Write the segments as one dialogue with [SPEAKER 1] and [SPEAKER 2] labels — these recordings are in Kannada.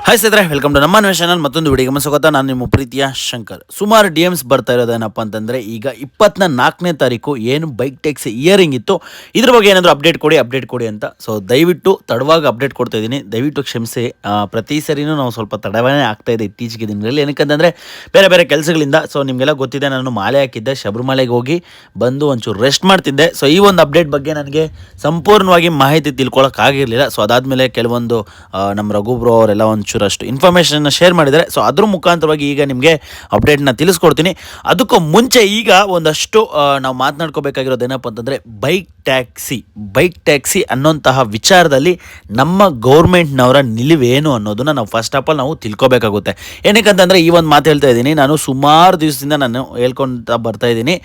[SPEAKER 1] ಹಾಯ್ ಸ್ನೇಹಿತರೆ, ವೆಲ್ಕಮ್ ಟು ನಮ್ಮ ಚಾನಲ್. ಮತ್ತೊಂದು ವಿಡಿಯೋಗೆ ಸ್ವಾಗತ. ನಾನು ನಿಮ್ಮ ಪ್ರೀತಿಯ ಶಂಕರ್. ಸುಮಾರು DMs ಬರ್ತಾ ಇರೋದೇನಪ್ಪ ಅಂತಂದರೆ, ಈಗ 24ನೇ ತಾರೀಕು ಏನು ಬೈಕ್ ಟ್ಯಾಕ್ಸಿ ಇಯರಿಂಗ್ ಇತ್ತು, ಇದ್ರ ಬಗ್ಗೆ ಏನಾದರೂ ಅಪ್ಡೇಟ್ ಕೊಡಿ ಅಂತ. ಸೊ ದಯವಿಟ್ಟು ತಡವಾಗಿ ಅಪ್ಡೇಟ್ ಕೊಡ್ತಾ ಇದ್ದೀನಿ, ದಯವಿಟ್ಟು ಕ್ಷಮಿಸಿ. ಪ್ರತಿ ಸರಿನೂ ನಾವು ಸ್ವಲ್ಪ ತಡವೇ ಆಗ್ತಾ ಇದೆ ಇತ್ತೀಚೆಗೆ ದಿನಗಳಲ್ಲಿ, ಏನಕ್ಕಂತಂದರೆ ಬೇರೆ ಬೇರೆ ಕೆಲಸಗಳಿಂದ. ಸೊ ನಿಮಗೆಲ್ಲ ಗೊತ್ತಿದೆ, ನಾನು ಮಾಲೆ ಹಾಕಿದ್ದೆ, ಶಬರಿಮಲೆಗೆ ಹೋಗಿ ಬಂದು ಒಂಚೂರು ರೆಸ್ಟ್ ಮಾಡ್ತಿದ್ದೆ. ಸೊ ಈ ಒಂದು ಅಪ್ಡೇಟ್ ಬಗ್ಗೆ ನನಗೆ ಸಂಪೂರ್ಣವಾಗಿ ಮಾಹಿತಿ ತಿಳ್ಕೊಳ್ಳೋಕ್ಕಾಗಿರಲಿಲ್ಲ. ಸೊ ಅದಾದಮೇಲೆ ಕೆಲವೊಂದು ನಮ್ಮ ರಘುಬ್ರೋ ಅವರೆಲ್ಲ ಒಂಚೂರಷ್ಟು ಇನ್ಫಾರ್ಮೇಷನ್ನ ಶೇರ್ ಮಾಡಿದ್ದಾರೆ. ಸೊ ಅದ್ರ ಮುಖಾಂತರವಾಗಿ ಈಗ ನಿಮಗೆ ಅಪ್ಡೇಟ್ನ ತಿಳಿಸ್ಕೊಡ್ತೀನಿ. ಅದಕ್ಕೂ ಮುಂಚೆ ಈಗ ಒಂದಷ್ಟು ನಾವು ಮಾತನಾಡ್ಕೋಬೇಕಾಗಿರೋದು ಏನಪ್ಪ ಅಂತಂದರೆ, ಬೈಕ್ ಟ್ಯಾಕ್ಸಿ ಅನ್ನೋಂತಹ ವಿಚಾರದಲ್ಲಿ ನಮ್ಮ ಗೌರ್ಮೆಂಟ್ನವರ ನಿಲುವೇನು ಅನ್ನೋದನ್ನ ನಾವು ಫಸ್ಟ್ ಆಫ್ ಆಲ್ ನಾವು ತಿಳ್ಕೊಬೇಕಾಗುತ್ತೆ. ಏನಕ್ಕಂತಂದರೆ, ಈ ಒಂದು ಮಾತು ಹೇಳ್ತಾ ಇದ್ದೀನಿ, ನಾನು ಸುಮಾರು ದಿವಸದಿಂದ ನಾನು ಹೇಳ್ಕೊಳ್ತಾ ಬರ್ತಾ ಇದ್ದೀನಿ.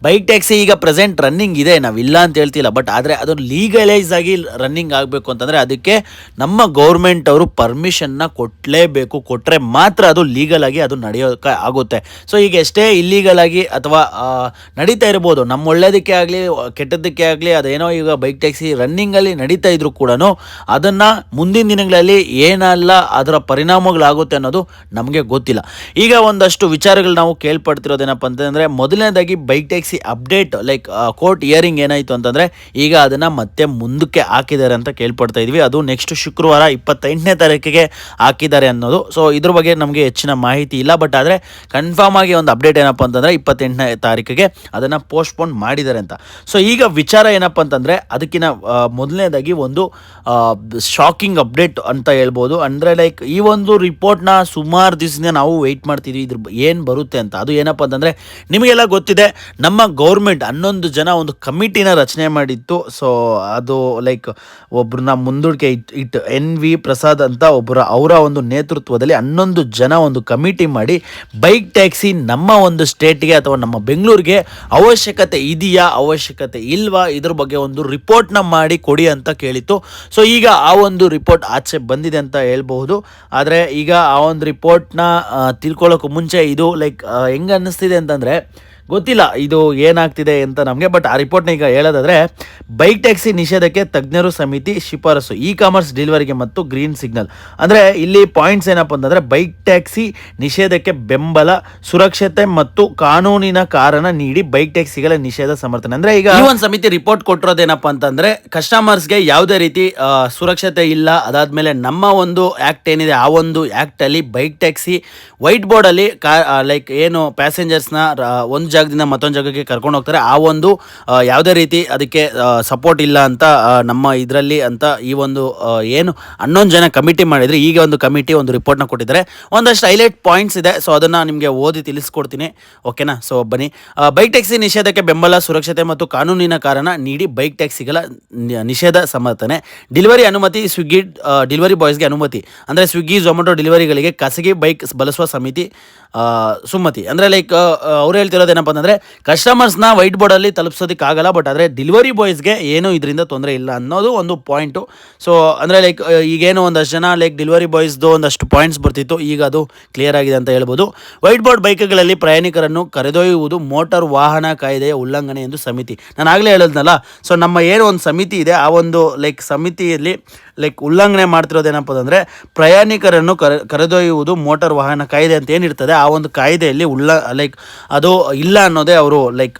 [SPEAKER 1] ಬೈಕ್ ಟ್ಯಾಕ್ಸಿ ಈಗ ಪ್ರೆಸೆಂಟ್ ರನ್ನಿಂಗ್ ಇದೆ, ನಾವಿಲ್ಲ ಅಂತ ಹೇಳ್ತಿಲ್ಲ. ಬಟ್ ಆದರೆ ಅದನ್ನು ಲೀಗಲೈಸ್ ಆಗಿ ರನ್ನಿಂಗ್ ಆಗಬೇಕು ಅಂತಂದರೆ ಅದಕ್ಕೆ ನಮ್ಮ ಗೌರ್ಮೆಂಟ್ ಅವರು ಪರ್ಮಿಷನ್ನ ಕೊಟ್ಟಲೇಬೇಕು. ಕೊಟ್ಟರೆ ಮಾತ್ರ ಅದು ಲೀಗಲ್ ಆಗಿ ಅದು ನಡೆಯೋಕೆ ಆಗುತ್ತೆ. ಸೊ ಈಗ ಎಷ್ಟೇ ಇಲ್ಲೀಗಲ್ ಆಗಿ ಅಥವಾ ನಡೀತಾ ಇರ್ಬೋದು, ನಮ್ಮ ಒಳ್ಳೆಯದಕ್ಕೆ ಆಗಲಿ ಕೆಟ್ಟದ್ದಕ್ಕೆ ಆಗಲಿ, ಅದೇನೋ ಈಗ ಬೈಕ್ ಟ್ಯಾಕ್ಸಿ ರನ್ನಿಂಗಲ್ಲಿ ನಡೀತಾ ಇದ್ರು ಕೂಡ ಅದನ್ನು ಮುಂದಿನ ದಿನಗಳಲ್ಲಿ ಏನೆಲ್ಲ ಅದರ ಪರಿಣಾಮಗಳಾಗುತ್ತೆ ಅನ್ನೋದು ನಮಗೆ ಗೊತ್ತಿಲ್ಲ. ಈಗ ಒಂದಷ್ಟು ವಿಚಾರಗಳು ನಾವು ಕೇಳ್ಪಡ್ತಿರೋದೇನಪ್ಪ ಅಂತಂದರೆ, ಮೊದಲನೇದಾಗಿ bike taxi update like court hearing ಏನಾಯಿತು ಅಂತಂದರೆ, ಈಗ ಅದನ್ನು ಮತ್ತೆ ಮುಂದಕ್ಕೆ ಹಾಕಿದ್ದಾರೆ ಅಂತ ಕೇಳ್ಪಡ್ತಾ ಇದ್ವಿ. ಅದು ನೆಕ್ಸ್ಟ್ ಶುಕ್ರವಾರ 28ನೇ ತಾರೀಕಿಗೆ ಹಾಕಿದ್ದಾರೆ ಅನ್ನೋದು. ಸೊ ಇದ್ರ ಬಗ್ಗೆ ನಮಗೆ ಹೆಚ್ಚಿನ ಮಾಹಿತಿ ಇಲ್ಲ. ಬಟ್ ಆದರೆ ಕನ್ಫರ್ಮ್ ಆಗಿ ಒಂದು ಅಪ್ಡೇಟ್ ಏನಪ್ಪ ಅಂತಂದರೆ 28ನೇ ತಾರೀಕಿಗೆ ಅದನ್ನು ಪೋಸ್ಟ್ಪೋನ್ ಮಾಡಿದ್ದಾರೆ ಅಂತ. ಸೊ ಈಗ ವಿಚಾರ ಏನಪ್ಪ ಅಂತಂದರೆ, ಅದಕ್ಕಿಂತ ಮೊದಲನೇದಾಗಿ ಒಂದು ಶಾಕಿಂಗ್ ಅಪ್ಡೇಟ್ ಅಂತ ಹೇಳ್ಬೋದು. ಅಂದರೆ ಲೈಕ್ ಈ ಒಂದು ರಿಪೋರ್ಟ್ನ ಸುಮಾರು ದಿವಸದಿಂದ ನಾವು ವೆಯ್ಟ್ ಮಾಡ್ತಿದ್ವಿ, ಇದ್ರ ಏನು ಬರುತ್ತೆ ಅಂತ. ಅದು ಏನಪ್ಪ ಅಂತಂದರೆ, ನಿಮಗೆಲ್ಲ ಗೊತ್ತಿದೆ, ನಮ್ಮ ಗೌರ್ಮೆಂಟ್ 11 ಜನ ಒಂದು ಕಮಿಟಿನ ರಚನೆ ಮಾಡಿತ್ತು. ಸೊ ಅದು ಲೈಕ್ ಒಬ್ಬರನ್ನ ಮುಂದೂಡಿಕೆ ಇಟ್ಟು NV ಪ್ರಸಾದ್ ಅಂತ ಅವರ ಒಂದು ನೇತೃತ್ವದಲ್ಲಿ 11 ಜನ ಒಂದು ಕಮಿಟಿ ಮಾಡಿ ಬೈಕ್ ಟ್ಯಾಕ್ಸಿ ನಮ್ಮ ಒಂದು ಸ್ಟೇಟ್ಗೆ ಅಥವಾ ನಮ್ಮ ಬೆಂಗಳೂರಿಗೆ ಅವಶ್ಯಕತೆ ಇದೆಯಾ, ಅವಶ್ಯಕತೆ ಇಲ್ವಾ, ಇದ್ರ ಬಗ್ಗೆ ಒಂದು ರಿಪೋರ್ಟ್ನ ಮಾಡಿ ಕೊಡಿ ಅಂತ ಕೇಳಿತ್ತು. ಸೊ ಈಗ ಆ ಒಂದು ರಿಪೋರ್ಟ್ ಆಚೆ ಬಂದಿದೆ ಅಂತ ಹೇಳ್ಬಹುದು. ಆದರೆ ಈಗ ಆ ಒಂದು ರಿಪೋರ್ಟ್ನ ತಿಳ್ಕೊಳ್ಳೋಕೆ ಮುಂಚೆ ಇದು ಲೈಕ್ ಹೆಂಗೆ ಅನ್ನಿಸ್ತಿದೆ ಅಂತಂದರೆ, ಗೊತ್ತಿಲ್ಲ ಇದು ಏನಾಗ್ತಿದೆ ಅಂತ ನಮಗೆ. ಬಟ್ ಆ ರಿಪೋರ್ಟ್ನ ಈಗ ಹೇಳೋದಾದರೆ, ಬೈಕ್ ಟ್ಯಾಕ್ಸಿ ನಿಷೇಧಕ್ಕೆ ತಜ್ಞರು ಸಮಿತಿ ಶಿಫಾರಸು, ಕಾಮರ್ಸ್ ಡೆಲಿವರಿಗೆ ಮತ್ತು ಗ್ರೀನ್ ಸಿಗ್ನಲ್. ಅಂದರೆ ಇಲ್ಲಿ ಪಾಯಿಂಟ್ಸ್ ಏನಪ್ಪ ಅಂತಂದರೆ, ಬೈಕ್ ಟ್ಯಾಕ್ಸಿ ನಿಷೇಧಕ್ಕೆ ಬೆಂಬಲ, ಸುರಕ್ಷತೆ ಮತ್ತು ಕಾನೂನಿನ ಕಾರಣ ನೀಡಿ ಬೈಕ್ ಟ್ಯಾಕ್ಸಿಗಳ ನಿಷೇಧ ಸಮರ್ಥನೆ. ಅಂದರೆ ಈಗ ಈ ಒಂದು ಸಮಿತಿ ರಿಪೋರ್ಟ್ ಕೊಟ್ಟಿರೋದೇನಪ್ಪ ಅಂತಂದರೆ, ಕಸ್ಟಮರ್ಸ್ಗೆ ಯಾವುದೇ ರೀತಿ ಸುರಕ್ಷತೆ ಇಲ್ಲ. ಅದಾದಮೇಲೆ ನಮ್ಮ ಒಂದು ಆ್ಯಕ್ಟ್ ಏನಿದೆ, ಆ ಒಂದು ಆ್ಯಕ್ಟಲ್ಲಿ ಬೈಕ್ ಟ್ಯಾಕ್ಸಿ ವೈಟ್ ಬೋರ್ಡಲ್ಲಿ ಲೈಕ್ ಏನು ಪ್ಯಾಸೆಂಜರ್ಸ್ನ ಒಂದು ಜಾಗದಿಂದ ಮತ್ತೊಂದು ಜಾಗಕ್ಕೆ ಕರ್ಕೊಂಡು ಹೋಗ್ತಾರೆ, ಆ ಒಂದು ಯಾವುದೇ ರೀತಿ ಅದಕ್ಕೆ ಸಪೋರ್ಟ್ ಇಲ್ಲ ಅಂತ ನಮ್ಮ ಇದರಲ್ಲಿ ಅಂತ ಈ ಒಂದು ಏನು 11 ಜನ ಕಮಿಟಿ ಮಾಡಿದರೆ, ಈಗ ಒಂದು ಕಮಿಟಿ ಒಂದು ರಿಪೋರ್ಟ್ನ ಕೊಟ್ಟಿದ್ದಾರೆ. ಒಂದಷ್ಟು ಹೈಲೈಟ್ ಪಾಯಿಂಟ್ಸ್ ಇದೆ. ಸೊ ಅದನ್ನು ನಿಮಗೆ ಓದಿ ತಿಳಿಸ್ಕೊಡ್ತೀನಿ, ಓಕೆನಾ? ಸೊ ಬನ್ನಿ. ಬೈಕ್ ಟ್ಯಾಕ್ಸಿ ನಿಷೇಧಕ್ಕೆ ಬೆಂಬಲ, ಸುರಕ್ಷತೆ ಮತ್ತು ಕಾನೂನಿನ ಕಾರಣ ನೀಡಿ ಬೈಕ್ ಟ್ಯಾಕ್ಸಿಗಳ ನಿಷೇಧ ಸಮರ್ಥನೆ. ಡೆಲಿವರಿ ಅನುಮತಿ, ಸ್ವಿಗ್ಗಿ ಡೆಲಿವರಿ ಬಾಯ್ಸ್ಗೆ ಅನುಮತಿ. ಅಂದರೆ ಸ್ವಿಗ್ಗಿ ಝೊಮ್ಯಾಟೊ ಡೆಲಿವರಿಗಳಿಗೆ ಖಾಸಗಿ ಬೈಕ್ ಬಳಸುವ ಸಮಿತಿ ಸುಮ್ಮತಿ. ಅಂದರೆ ಲೈಕ್ ಅವ್ರು ಹೇಳ್ತಿರೋದೇನಪ್ಪ ಅಂತಂದರೆ, ಕಸ್ಟಮರ್ಸ್ನ ವೈಟ್ ಬೋರ್ಡಲ್ಲಿ ತಲುಪಿಸೋದಕ್ಕಾಗಲ್ಲ, ಬಟ್ ಆದರೆ ಡೆಲಿವರಿ ಬಾಯ್ಸ್ಗೆ ಏನೂ ಇದರಿಂದ ತೊಂದರೆ ಇಲ್ಲ ಅನ್ನೋದು ಒಂದು ಪಾಯಿಂಟು. ಸೊ ಅಂದರೆ ಲೈಕ್ ಈಗೇನು ಒಂದಷ್ಟು ಜನ ಲೈಕ್ ಡೆಲಿವರಿ ಬಾಯ್ಸ್ದು ಒಂದಷ್ಟು ಪಾಯಿಂಟ್ಸ್ ಬರ್ತಿತ್ತು, ಈಗ ಅದು ಕ್ಲಿಯರ್ ಆಗಿದೆ ಅಂತ ಹೇಳ್ಬೋದು. ವೈಟ್ ಬೋರ್ಡ್ ಬೈಕ್ಗಳಲ್ಲಿ ಪ್ರಯಾಣಿಕರನ್ನು ಕರೆದೊಯ್ಯುವುದು ಮೋಟಾರ್ ವಾಹನ ಕಾಯ್ದೆಯ ಉಲ್ಲಂಘನೆ ಎಂದು ಸಮಿತಿ. ನಾನು ಆಗಲೇ ಹೇಳಿದ್ನಲ್ಲ, ಸೊ ನಮ್ಮ ಏನು ಒಂದು ಸಮಿತಿ ಇದೆ, ಆ ಒಂದು ಲೈಕ್ ಸಮಿತಿಯಲ್ಲಿ ಲೈಕ್ ಉಲ್ಲಂಘನೆ ಮಾಡ್ತಿರೋದೇನಪ್ಪ ಅಂತಂದರೆ, ಪ್ರಯಾಣಿಕರನ್ನು ಕರೆದೊಯ್ಯುವುದು ಮೋಟಾರ್ ವಾಹನ ಕಾಯ್ದೆ ಅಂತ ಏನಿರ್ತದೆ, ಆ ಒಂದು ಕಾಯ್ದೆಯಲ್ಲಿ ಲೈಕ್ ಅದು ಇಲ್ಲ ಅನ್ನೋದೇ ಅವರು ಲೈಕ್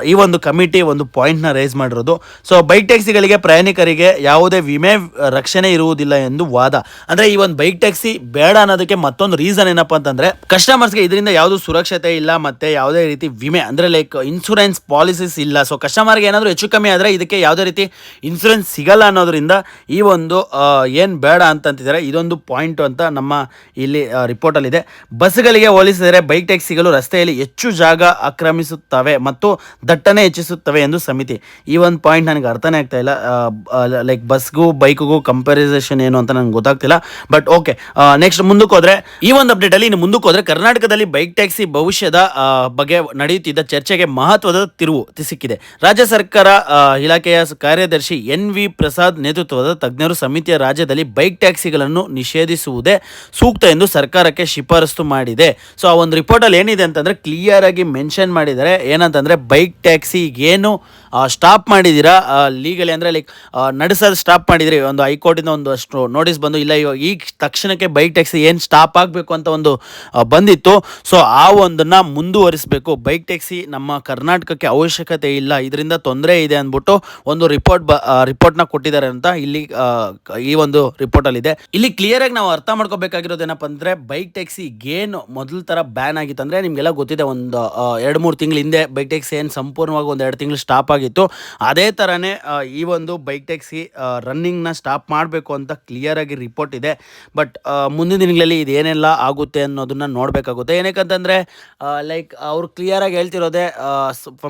[SPEAKER 1] ಈ ಒಂದು ಕಮಿಟಿ ಒಂದು ಪಾಯಿಂಟ್ನ ರೈಸ್ ಮಾಡಿರೋದು. ಸೊ ಬೈಕ್ ಟ್ಯಾಕ್ಸಿಗಳಿಗೆ ಪ್ರಯಾಣಿಕರಿಗೆ ಯಾವುದೇ ವಿಮೆ ರಕ್ಷಣೆ ಇರುವುದಿಲ್ಲ ಎಂದು ವಾದ. ಅಂದರೆ ಈ ಒಂದು ಬೈಕ್ ಟ್ಯಾಕ್ಸಿ ಬೇಡ ಅನ್ನೋದಕ್ಕೆ ಮತ್ತೊಂದು ರೀಸನ್ ಏನಪ್ಪ ಅಂತಂದರೆ, ಕಸ್ಟಮರ್ಸ್ಗೆ ಇದರಿಂದ ಯಾವುದು ಸುರಕ್ಷತೆ ಇಲ್ಲ, ಮತ್ತು ಯಾವುದೇ ರೀತಿ ವಿಮೆ ಅಂದರೆ ಲೈಕ್ ಇನ್ಶೂರೆನ್ಸ್ ಪಾಲಿಸೀಸ್ ಇಲ್ಲ. ಸೊ ಕಸ್ಟಮರ್ಗೆ ಏನಾದರೂ ಹೆಚ್ಚು ಕಮ್ಮಿ ಆದರೆ ಇದಕ್ಕೆ ಯಾವುದೇ ರೀತಿ ಇನ್ಶೂರೆನ್ಸ್ ಸಿಗಲ್ಲ ಅನ್ನೋದ್ರಿಂದ ಈ ಒಂದು ಏನು ಬೇಡ ಅಂತಂತಿದ್ದಾರೆ. ಇದೊಂದು ಪಾಯಿಂಟ್ ಅಂತ ನಮ್ಮ ಇಲ್ಲಿ ರಿಪೋರ್ಟಲ್ಲಿದೆ. ಬಸ್ಗಳಿಗೆ ಹೋಲಿಸಿದರೆ ಬೈಕ್ ಟ್ಯಾಕ್ಸಿಗಳು ರಸ್ತೆಯಲ್ಲಿ ಹೆಚ್ಚು ಜಾಗ ಆಕ್ರಮಿಸುತ್ತವೆ ಮತ್ತು ದಟ್ಟಣೆ ಹೆಚ್ಚಿಸುತ್ತವೆ ಎಂದು ಸಮಿತಿ. ಈ ಒಂದು ಪಾಯಿಂಟ್ ನನಗೆ ಅರ್ಥನೇ ಆಗ್ತಾ ಇಲ್ಲ. ಲೈಕ್ ಬಸ್ಗೂ ಬೈಕ್ಗೂ ಕಂಪ್ಯಾರಿಸೇಷನ್ ಏನು ಅಂತ ನನಗೆ ಗೊತ್ತಾಗ್ತಿಲ್ಲ. ಬಟ್ ಓಕೆ, ನೆಕ್ಸ್ಟ್ ಮುಂದಕ್ಕೆ ಹೋದರೆ, ಈ ಒಂದು ಅಪ್ಡೇಟಲ್ಲಿ ಇನ್ನು ಮುಂದಕ್ಕೆ ಹೋದರೆ, ಕರ್ನಾಟಕದಲ್ಲಿ ಬೈಕ್ ಟ್ಯಾಕ್ಸಿ ಭವಿಷ್ಯದ ಬಗ್ಗೆ ನಡೆಯುತ್ತಿದ್ದ ಚರ್ಚೆಗೆ ಮಹತ್ವದ ತಿರುವು ಸಿಕ್ಕಿದೆ. ರಾಜ್ಯ ಸರ್ಕಾರ ಇಲಾಖೆಯ ಕಾರ್ಯದರ್ಶಿ NV ಪ್ರಸಾದ್ ನೇತೃತ್ವದ ತಜ್ಞರು ಸಮಿತಿಯ ರಾಜ್ಯದಲ್ಲಿ ಬೈಕ್ ಟ್ಯಾಕ್ಸಿಗಳನ್ನು ನಿಷೇಧಿಸುವುದೇ ಸೂಕ್ತ ಎಂದು ಸರ್ಕಾರಕ್ಕೆ ಶಿಫಾರಸು ಮಾಡಿದೆ. ಸೊ ಆ ಒಂದು ರಿಪೋರ್ಟಲ್ಲಿ ಏನಿದೆ ಅಂತಂದರೆ, ಕ್ಲಿಯರ್ ಆಗಿ ಮೆನ್ಷನ್ ಮಾಡಿದ್ದಾರೆ ಏನಂತಂದರೆ, ಬೈಕ್ ಟ್ಯಾಕ್ಸಿ ಏನು ಸ್ಟಾಪ್ ಮಾಡಿದ್ದೀರಾ ಲೀಗಲಿ ಅಂದರೆ ಲೈಕ್ ನಡೆಸೋದು ಸ್ಟಾಪ್ ಮಾಡಿದ್ರಿ, ಒಂದು ಹೈಕೋರ್ಟಿಂದ ಒಂದು ಅಷ್ಟು ನೋಟಿಸ್ ಬಂದು ಇಲ್ಲ ಇವಾಗ ಈ ತಕ್ಷಣಕ್ಕೆ ಬೈಕ್ ಟ್ಯಾಕ್ಸಿ ಏನು ಸ್ಟಾಪ್ ಆಗಬೇಕು ಅಂತ ಒಂದು ಬಂದಿತ್ತು. ಸೊ ಆ ಒಂದನ್ನು ಮುಂದುವರಿಸಬೇಕು. ಬೈಕ್ ಟ್ಯಾಕ್ಸಿ ನಮ್ಮ ಕರ್ನಾಟಕಕ್ಕೆ ಅವಶ್ಯಕತೆ ಇಲ್ಲ, ಇದರಿಂದ ತೊಂದರೆ ಇದೆ ಅಂದ್ಬಿಟ್ಟು ಒಂದು ರಿಪೋರ್ಟ್ನ ಕೊಟ್ಟಿದ್ದಾರೆ ಅಂತ ಇಲ್ಲಿ ಈ ಒಂದು ರಿಪೋರ್ಟಲ್ಲಿದೆ. ಇಲ್ಲಿ ಕ್ಲಿಯರಾಗಿ ನಾವು ಅರ್ಥ ಮಾಡ್ಕೋಬೇಕಾಗಿರೋದು ಏನಪ್ಪ ಅಂದರೆ ಬೈಕ್ ಟ್ಯಾಕ್ಸಿ ಏನು ಮೊದಲ ಥರ ಬ್ಯಾನ್ ಆಗಿತ್ತು ಅಂದರೆ ನಿಮಗೆಲ್ಲ ಗೊತ್ತಿದೆ, ಒಂದು 2-3 ತಿಂಗಳ ಹಿಂದೆ ಬೈಕ್ ಟ್ಯಾಕ್ಸಿ ಏನು ಸಂಪೂರ್ಣವಾಗಿ ಒಂದು 2 ತಿಂಗಳು ಸ್ಟಾಪ್ ಆಗಿತ್ತು. ಅದೇ ಥರನೇ ಈ ಒಂದು ಬೈಕ್ ಟ್ಯಾಕ್ಸಿ ರನ್ನಿಂಗ್ನ ಸ್ಟಾಪ್ ಮಾಡಬೇಕು ಅಂತ ಕ್ಲಿಯರಾಗಿ ರಿಪೋರ್ಟ್ ಇದೆ. ಬಟ್ ಮುಂದಿನ ದಿನಗಳಲ್ಲಿ ಇದು ಏನೆಲ್ಲ ಆಗುತ್ತೆ ಅನ್ನೋದನ್ನ ನೋಡಬೇಕಾಗುತ್ತೆ. ಏನಕ್ಕಂತಂದರೆ ಲೈಕ್ ಅವರು ಕ್ಲಿಯರಾಗಿ ಹೇಳ್ತಿರೋದೇ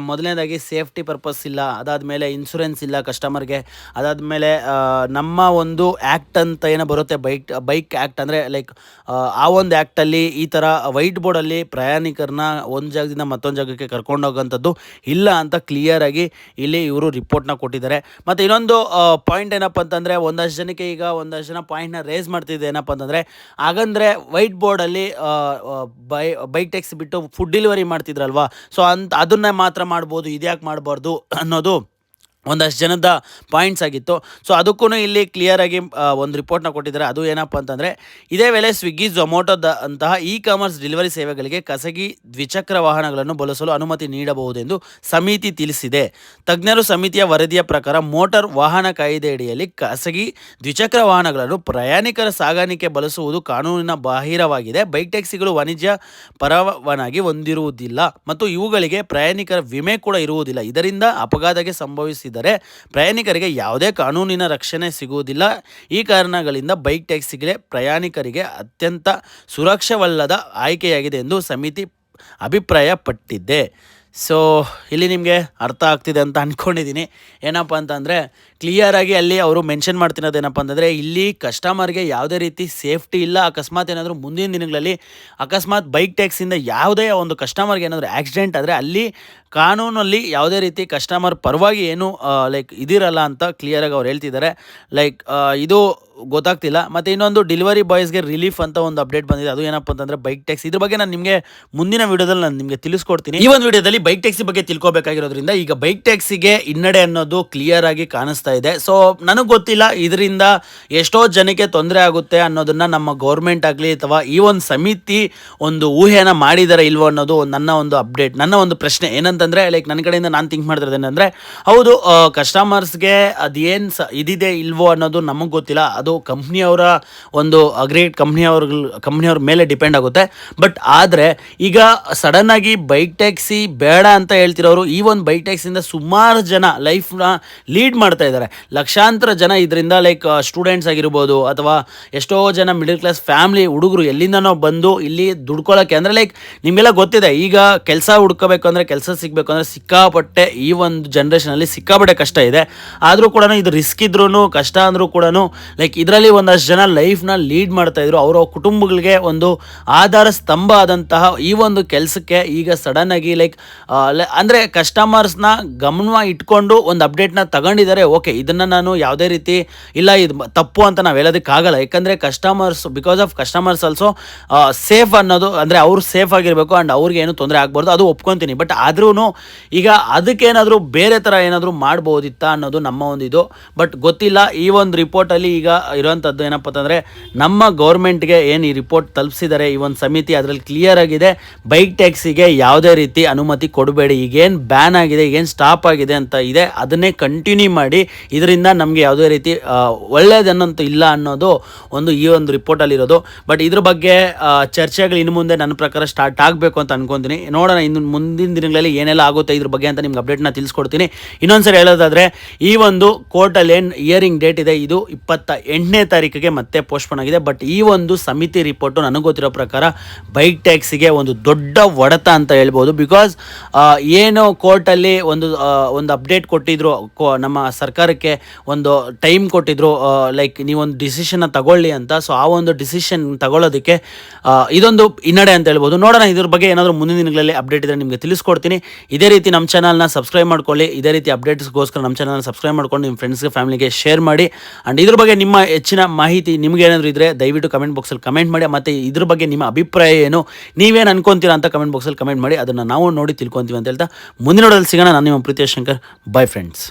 [SPEAKER 1] ಮೊದಲನೇದಾಗಿ ಸೇಫ್ಟಿ ಪರ್ಪಸ್ ಇಲ್ಲ, ಅದಾದಮೇಲೆ ಇನ್ಶೂರೆನ್ಸ್ ಇಲ್ಲ ಕಸ್ಟಮರ್ಗೆ, ಅದಾದಮೇಲೆ ನಮ್ಮ ಒಂದು ಆ್ಯಕ್ಟ್ ಅಂತ ಏನೋ ಬರುತ್ತೆ ಬೈಕ್ ಆ್ಯಕ್ಟ್ ಅಂದರೆ ಲೈಕ್ ಆ ಒಂದು ಆ್ಯಕ್ಟಲ್ಲಿ ಈ ಥರ ವೈಟ್ ಬೋರ್ಡಲ್ಲಿ ಪ್ರಯಾಣಿಕರನ್ನ ಒಂದು ಜಾಗದಿಂದ ಮತ್ತೊಂದು ಜಾಗಕ್ಕೆ ಕರ್ಕೊಂಡೋಗೋಂಥದ್ದು ಇಲ್ಲ ಅಂತ ಕ್ಲಿಯರಾಗಿ ಇಲ್ಲಿ ಇವರು ರಿಪೋರ್ಟ್ನ ಕೊಟ್ಟಿದ್ದಾರೆ. ಮತ್ತು ಇನ್ನೊಂದು ಪಾಯಿಂಟ್ ಏನಪ್ಪ ಅಂತಂದರೆ ಒಂದಷ್ಟು ಜನಕ್ಕೆ ಈಗ ಒಂದಷ್ಟು ಜನ ಪಾಯಿಂಟ್ನ ರೇಸ್ ಮಾಡ್ತಿದ್ದೆ ಏನಪ್ಪ ಅಂತಂದರೆ ಹಾಗಂದರೆ ವೈಟ್ ಬೋರ್ಡಲ್ಲಿ ಬೈಕ್ ಟ್ಯಾಕ್ಸಿ ಬಿಟ್ಟು ಫುಡ್ ಡೆಲಿವರಿ ಮಾಡ್ತಿದ್ರಲ್ವಾ, ಸೊ ಅದನ್ನೇ ಮಾತ್ರ ಮಾಡ್ಬೋದು, ಇದ್ಯಾಕೆ ಮಾಡಬಾರ್ದು ಅನ್ನೋದು ಒಂದಷ್ಟು ಜನದ ಪಾಯಿಂಟ್ಸ್ ಆಗಿತ್ತು. ಸೊ ಅದಕ್ಕೂ ಇಲ್ಲಿ ಕ್ಲಿಯರಾಗಿ ಒಂದು ರಿಪೋರ್ಟ್ನ ಕೊಟ್ಟಿದ್ದಾರೆ. ಅದು ಏನಪ್ಪ ಅಂತಂದರೆ ಇದೇ ವೇಳೆ ಸ್ವಿಗ್ಗಿ ಝೊಮ್ಯಾಟೋದ ಅಂತಹ ಇ ಕಾಮರ್ಸ್ ಡೆಲಿವರಿ ಸೇವೆಗಳಿಗೆ ಖಾಸಗಿ ದ್ವಿಚಕ್ರ ವಾಹನಗಳನ್ನು ಬಳಸಲು ಅನುಮತಿ ನೀಡಬಹುದೆಂದು ಸಮಿತಿ ತಿಳಿಸಿದೆ. ತಜ್ಞರು ಸಮಿತಿಯ ವರದಿಯ ಪ್ರಕಾರ ಮೋಟಾರ್ ವಾಹನ ಕಾಯ್ದೆಯಡಿಯಲ್ಲಿ ಖಾಸಗಿ ದ್ವಿಚಕ್ರ ವಾಹನಗಳನ್ನು ಪ್ರಯಾಣಿಕರ ಸಾಗಾಣಿಕೆ ಬಳಸುವುದು ಕಾನೂನಿನ ಬಾಹಿರವಾಗಿದೆ. ಬೈಕ್ ಟ್ಯಾಕ್ಸಿಗಳು ವಾಣಿಜ್ಯ ಪರವಾನಗಿ ಹೊಂದಿರುವುದಿಲ್ಲ ಮತ್ತು ಇವುಗಳಿಗೆ ಪ್ರಯಾಣಿಕರ ವಿಮೆ ಕೂಡ ಇರುವುದಿಲ್ಲ. ಇದರಿಂದ ಅಪಘಾತಕ್ಕೆ ಸಂಭವಿಸಿದ ಪ್ರಯಾಣಿಕರಿಗೆ ಯಾವುದೇ ಕಾನೂನಿನ ರಕ್ಷಣೆ ಸಿಗುವುದಿಲ್ಲ. ಈ ಕಾರಣಗಳಿಂದ ಬೈಕ್ ಟ್ಯಾಕ್ಸಿಗಳೇ ಪ್ರಯಾಣಿಕರಿಗೆ ಅತ್ಯಂತ ಸುರಕ್ಷಿತವಲ್ಲದ ಆಯ್ಕೆಯಾಗಿದೆ ಎಂದು ಸಮಿತಿ ಅಭಿಪ್ರಾಯಪಟ್ಟಿದೆ. ಸೊ ಇಲ್ಲಿ ನಿಮಗೆ ಅರ್ಥ ಆಗ್ತಿದೆ ಅಂತ ಅಂದ್ಕೊಂಡಿದ್ದೀನಿ. ಏನಪ್ಪ ಅಂತಂದರೆ ಕ್ಲಿಯರಾಗಿ ಅಲ್ಲಿ ಅವರು ಮೆನ್ಷನ್ ಮಾಡ್ತಿರೋದು ಏನಪ್ಪ ಅಂತಂದರೆ ಇಲ್ಲಿ ಕಸ್ಟಮರ್ಗೆ ಯಾವುದೇ ರೀತಿ ಸೇಫ್ಟಿ ಇಲ್ಲ. ಅಕಸ್ಮಾತ್ ಏನಾದರೂ ಮುಂದಿನ ದಿನಗಳಲ್ಲಿ ಅಕಸ್ಮಾತ್ ಬೈಕ್ ಟ್ಯಾಕ್ಸಿಯಿಂದ ಯಾವುದೇ ಒಂದು ಕಸ್ಟಮರ್ಗೆ ಏನಾದರೂ ಆಕ್ಸಿಡೆಂಟ್ ಆದರೆ ಅಲ್ಲಿ ಕಾನೂನಲ್ಲಿ ಯಾವುದೇ ರೀತಿ ಕಸ್ಟಮರ್ ಪರವಾಗಿ ಏನು ಲೈಕ್ ಇದಿರಲ್ಲ ಅಂತ ಕ್ಲಿಯರಾಗಿ ಅವ್ರು ಹೇಳ್ತಿದ್ದಾರೆ. ಲೈಕ್ ಇದು ಗೊತ್ತಾಗ್ತಿಲ್ಲ. ಮತ್ತು ಇನ್ನೊಂದು ಡೆಲಿವರಿ ಬಾಯ್ಸ್ಗೆ ರಿಲೀಫ್ ಅಂತ ಒಂದು ಅಪ್ಡೇಟ್ ಬಂದಿದೆ. ಅದು ಏನಪ್ಪ ಅಂತಂದರೆ ಬೈಕ್ ಟ್ಯಾಕ್ಸಿ, ಇದ್ರ ಬಗ್ಗೆ ನಾನು ನಿಮಗೆ ಮುಂದಿನ ವಿಡಿಯೋದಲ್ಲಿ ನಾನು ನಿಮಗೆ ತಿಳಿಸ್ಕೊಡ್ತೀನಿ. ಈ ಒಂದು ವಿಡಿಯೋದಲ್ಲಿ ಬೈಕ್ ಟ್ಯಾಕ್ಸಿ ಬಗ್ಗೆ ತಿಳ್ಕೊಬೇಕಾಗಿರೋದ್ರಿಂದ ಈಗ ಬೈಕ್ ಟ್ಯಾಕ್ಸಿಗೆ ಹಿನ್ನಡೆ ಅನ್ನೋದು ಕ್ಲಿಯರ್ ಆಗಿ ಕಾಣಿಸ್ತಾ ಇದೆ. ಸೊ ನನಗೆ ಗೊತ್ತಿಲ್ಲ ಇದರಿಂದ ಎಷ್ಟೋ ಜನಕ್ಕೆ ತೊಂದರೆ ಆಗುತ್ತೆ ಅನ್ನೋದನ್ನ ನಮ್ಮ ಗೌರ್ಮೆಂಟ್ ಆಗಲಿ ಅಥವಾ ಈ ಒಂದು ಸಮಿತಿ ಒಂದು ಊಹೆನ ಮಾಡಿದ್ದಾರೆ ಇಲ್ವೋ ಅನ್ನೋದು ನನ್ನ ಒಂದು ಅಪ್ಡೇಟ್, ನನ್ನ ಒಂದು ಪ್ರಶ್ನೆ. ಏನಂತಂದರೆ ಲೈಕ್ ನನ್ನ ಕಡೆಯಿಂದ ನಾನು ಥಿಂಕ್ ಮಾಡ್ತಿರೋದು ಏನಂದರೆ ಹೌದು ಕಸ್ಟಮರ್ಸ್ಗೆ ಅದೇನು ಇದಿದೆ ಇಲ್ವೋ ಅನ್ನೋದು ನಮಗೆ ಗೊತ್ತಿಲ್ಲ. ಅದು ಕಂಪ್ನಿಯವರ ಒಂದು ಅಗ್ರೇಟ್ ಕಂಪ್ನಿಯವ್ರ ಮೇಲೆ ಡಿಪೆಂಡ್ ಆಗುತ್ತೆ. ಬಟ್ ಆದರೆ ಈಗ ಸಡನ್ನಾಗಿ ಬೈಕ್ ಟ್ಯಾಕ್ಸಿ ಬೇಡ ಅಂತ ಹೇಳ್ತಿರೋರು ಈ ಒಂದು ಬೈಕ್ ಟ್ಯಾಕ್ಸಿಯಿಂದ ಸುಮಾರು ಜನ ಲೈಫ್ನ ಲೀಡ್ ಮಾಡ್ತಾ ಇದ್ದಾರೆ. ಲಕ್ಷಾಂತರ ಜನ ಇದರಿಂದ ಲೈಕ್ ಸ್ಟೂಡೆಂಟ್ಸ್ ಆಗಿರ್ಬೋದು ಅಥವಾ ಎಷ್ಟೋ ಜನ ಮಿಡಲ್ ಕ್ಲಾಸ್ ಫ್ಯಾಮಿಲಿ ಹುಡುಗರು ಎಲ್ಲಿಂದನೋ ಬಂದು ಇಲ್ಲಿ ದುಡ್ಕೊಳ್ಳೋಕ್ಕೆ, ಅಂದರೆ ಲೈಕ್ ನಿಮಗೆಲ್ಲ ಗೊತ್ತಿದೆ ಈಗ ಕೆಲಸ ಹುಡ್ಕೋಬೇಕು ಅಂದರೆ ಕೆಲಸ ಸಿಗಬೇಕು ಅಂದರೆ ಸಿಕ್ಕಾಪಟ್ಟೆ ಈ ಒಂದು ಜನ್ರೇಷನಲ್ಲಿ ಸಿಕ್ಕಾಪಟ್ಟೆ ಕಷ್ಟ ಇದೆ. ಆದರೂ ಕೂಡ ಇದು ರಿಸ್ಕ್ ಇದ್ರೂ ಕಷ್ಟ ಅಂದರೂ ಕೂಡ ಲೈಕ್ ಇದರಲ್ಲಿ ಒಂದಷ್ಟು ಜನ ಲೈಫ್ನ ಲೀಡ್ ಮಾಡ್ತಾಯಿದ್ರು. ಅವರ ಕುಟುಂಬಗಳಿಗೆ ಒಂದು ಆಧಾರ ಸ್ತಂಭ ಆದಂತಹ ಈ ಒಂದು ಕೆಲಸಕ್ಕೆ ಈಗ ಸಡನ್ನಾಗಿ ಲೈಕ್ ಅಂದರೆ ಕಸ್ಟಮರ್ಸ್ನ ಗಮನ ಇಟ್ಕೊಂಡು ಒಂದು ಅಪ್ಡೇಟ್ನ ತಗೊಂಡಿದ್ದಾರೆ. ಓಕೆ, ಇದನ್ನು ನಾನು ಯಾವುದೇ ರೀತಿ ಇಲ್ಲ ಇದು ತಪ್ಪು ಅಂತ ನಾವು ಹೇಳೋದಕ್ಕಾಗಲ್ಲ. ಯಾಕಂದರೆ customers because of customers also safe ಅನ್ನೋದು, ಅಂದರೆ ಅವ್ರು ಸೇಫ್ ಆಗಿರಬೇಕು ಆ್ಯಂಡ್ ಅವ್ರಿಗೆ ಏನು ತೊಂದರೆ ಆಗ್ಬಾರ್ದು, ಅದು ಒಪ್ಕೊತೀನಿ. ಬಟ್ ಆದ್ರೂ ಈಗ ಅದಕ್ಕೇನಾದರೂ ಬೇರೆ ಥರ ಏನಾದರೂ ಮಾಡ್ಬೋದಿತ್ತಾ ಅನ್ನೋದು ನಮ್ಮ ಒಂದು ಇದು. ಬಟ್ ಗೊತ್ತಿಲ್ಲ. ಈ ಒಂದು ರಿಪೋರ್ಟಲ್ಲಿ ಈಗ ಇರೋವಂಥದ್ದು ಏನಪ್ಪ ಅಂತಂದರೆ ನಮ್ಮ ಗೌರ್ಮೆಂಟ್ಗೆ ಏನು ಈ ರಿಪೋರ್ಟ್ ತಲುಪಿಸಿದ್ದಾರೆ ಈ ಒಂದು ಸಮಿತಿ, ಅದರಲ್ಲಿ ಕ್ಲಿಯರ್ ಆಗಿದೆ ಬೈಕ್ ಟ್ಯಾಕ್ಸಿಗೆ ಯಾವುದೇ ರೀತಿ ಅನುಮತಿ ಕೊಡಬೇಡಿ. ಈಗೇನು ಬ್ಯಾನ್ ಆಗಿದೆ, ಏನು ಸ್ಟಾಪ್ ಆಗಿದೆ ಅಂತ ಇದೆ ಅದನ್ನೇ ಕಂಟಿನ್ಯೂ ಮಾಡಿ. ಇದರಿಂದ ನಮಗೆ ಯಾವುದೇ ರೀತಿ ಒಳ್ಳೆಯದನ್ನಂತೂ ಇಲ್ಲ ಅನ್ನೋದು ಒಂದು ಈ ಒಂದು ರಿಪೋರ್ಟಲ್ಲಿರೋದು. ಬಟ್ ಇದ್ರ ಬಗ್ಗೆ ಚರ್ಚೆಗಳು ಇನ್ನು ಮುಂದೆ ನನ್ನ ಪ್ರಕಾರ ಸ್ಟಾರ್ಟ್ ಆಗಬೇಕು ಅಂತ ಅನ್ಕೊತೀನಿ. ನೋಡೋಣ ಇನ್ನು ಮುಂದಿನ ದಿನಗಳಲ್ಲಿ ಏನೆಲ್ಲ ಆಗುತ್ತೆ ಇದ್ರ ಬಗ್ಗೆ ಅಂತ ನಿಮ್ಗೆ ಅಪ್ಡೇಟ್ನ ತಿಳಿಸ್ಕೊಡ್ತೀನಿ. ಇನ್ನೊಂದ್ಸರಿ ಹೇಳೋದಾದರೆ ಈ ಒಂದು ಕೋರ್ಟಲ್ಲಿ ಏನು ಹಿಯರಿಂಗ್ ಡೇಟ್ ಇದೆ ಇದು 28ನೇ ತಾರೀಕಿಗೆ ಮತ್ತೆ ಪೋಸ್ಟ್ಪೋನ್ ಆಗಿದೆ. ಬಟ್ ಈ ಒಂದು ಸಮಿತಿ ರಿಪೋರ್ಟು ನನಗೆ ಗೊತ್ತಿರೋ ಪ್ರಕಾರ ಬೈಕ್ ಟ್ಯಾಕ್ಸಿಗೆ ಒಂದು ದೊಡ್ಡ ಹೊಡೆತ ಅಂತ ಹೇಳ್ಬೋದು. ಬಿಕಾಸ್ ಏನು ಕೋರ್ಟಲ್ಲಿ ಒಂದು ಅಪ್ಡೇಟ್ ಕೊಟ್ಟಿದ್ರು, ನಮ್ಮ ಸರ್ಕಾರಕ್ಕೆ ಒಂದು ಟೈಮ್ ಕೊಟ್ಟಿದ್ರು ಲೈಕ್ ನೀವೊಂದು ಡಿಸಿಷನ್ನ ತಗೊಳ್ಳಿ ಅಂತ. ಸೊ ಆ ಒಂದು ಡಿಸಿಷನ್ ತಗೊಳ್ಳೋದಕ್ಕೆ ಇದೊಂದು ಹಿನ್ನಡೆ ಅಂತ ಹೇಳ್ಬೋದು. ನೋಡೋಣ ಇದ್ರ ಬಗ್ಗೆ ಏನಾದರೂ ಮುಂದಿನ ದಿನಗಳಲ್ಲಿ ಅಪ್ಡೇಟ್ ಇದ್ದರೆ ನಿಮಗೆ ತಿಳಿಸ್ಕೊಡ್ತೀನಿ. ಇದೇ ರೀತಿ ನಮ್ಮ ಚಾನಲ್ನ ಸಬ್ಸ್ಕ್ರೈಬ್ ಮಾಡ್ಕೊಳ್ಳಿ. ಇದೇ ರೀತಿ ಅಪ್ಡೇಟ್ಸ್ಗೋಸ್ಕರ ನಮ್ಮ ಚಾನಲ್ನ ಸಬ್ಸ್ಕ್ರೈಬ್ ಮಾಡ್ಕೊಂಡು ನಿಮ್ಮ ಫ್ರೆಂಡ್ಸ್ಗೆ ಫ್ಯಾಮಿಲಿಗೆ ಶೇರ್ ಮಾಡಿ. ಆ್ಯಂಡ್ ಇದ್ರ ಬಗ್ಗೆ ನಿಮ್ಮ ಹೆಚ್ಚಿನ ಮಾಹಿತಿ ನಿಮ್ಗೆ ಏನಾದರೂ ಇದ್ದರೆ ದಯವಿಟ್ಟು ಕಮೆಂಟ್ ಬಾಕ್ಸಲ್ಲಿ ಕಮೆಂಟ್ ಮಾಡಿ. ಮತ್ತು ಇದ್ರ ಬಗ್ಗೆ ನಿಮ್ಮ ಅಭಿಪ್ರಾಯ ಏನು, ನೀವೇನು ಅನ್ಕೊತೀರಾ ಅಂತ ಕಮೆಂಟ್ ಬಾಕ್ಸಲ್ಲಿ ಕಮೆಂಟ್ ಮಾಡಿ. ಅದನ್ನು ನಾವು ನೋಡಿ ತಿಳ್ಕೊಂಡು ಅನ್ಕೊಂತೀವಿ ಅಂತ ಹೇಳ್ತಾ ಮುಂದಿನ ನೋಡೋದಲ್ಲಿ ಸಿಗೋಣ. ನಾನು ನಿಮ್ಮ ಪ್ರೀತಿಯ ಶಂಕರ್. By friends.